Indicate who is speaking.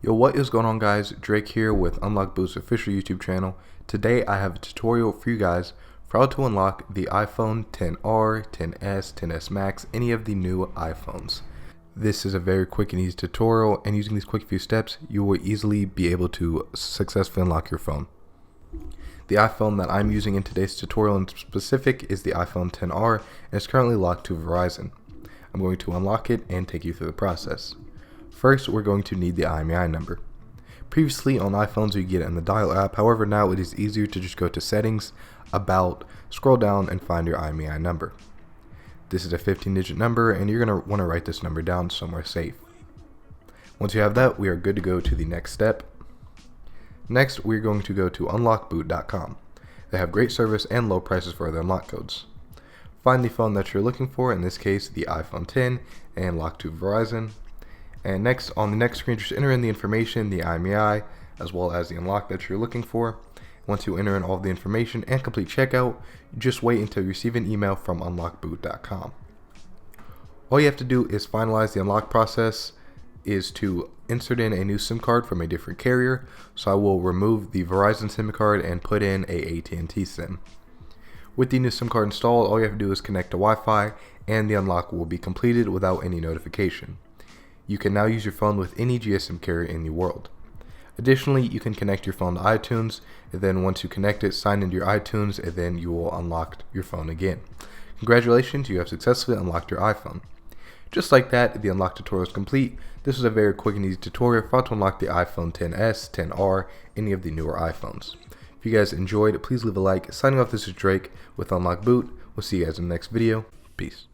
Speaker 1: Yo, what is going on, guys? Drake here with UnlockBoot's official YouTube channel. Today I have a tutorial for you guys for how to unlock the iPhone XR, XS, XS Max, any of the new iPhones. This is a very quick and easy tutorial, and using these quick few steps you will easily be able to successfully unlock your phone. The iPhone that I'm using in today's tutorial in specific is the iPhone XR, and it's currently locked to Verizon. I'm going to unlock it and take you through the process. First, we're going to need the IMEI number. Previously on iPhones you get it in the Dial app, however now it is easier to just go to Settings, About, scroll down and find your IMEI number. This is a 15-digit number and you're going to want to write this number down somewhere safe. Once you have that, we are good to go to the next step. Next, we're going to go to UnlockBootcom. They have great service and low prices for their unlock codes. Find the phone that you're looking for, in this case the iPhone X, and lock to Verizon. And next, on the next screen, just enter in the information, the IMEI, as well as the unlock that you're looking for. Once you enter in all of the information and complete checkout, just wait until you receive an email from UnlockBootcom. All you have to do is finalize the unlock process, is to insert in a new SIM card from a different carrier. So I will remove the Verizon SIM card and put in a AT&T SIM. With the new SIM card installed, all you have to do is connect to Wi-Fi and the unlock will be completed without any notification. You can now use your phone with any GSM carrier in the world. Additionally, you can connect your phone to iTunes, and then once you connect it, sign into your iTunes, and then you will unlock your phone again. Congratulations, you have successfully unlocked your iPhone. Just like that, the unlock tutorial is complete. This is a very quick and easy tutorial for how to unlock the iPhone XS, XR, any of the newer iPhones. If you guys enjoyed, please leave a like. Signing off, this is Drake with UnlockBoot. We'll see you guys in the next video. Peace.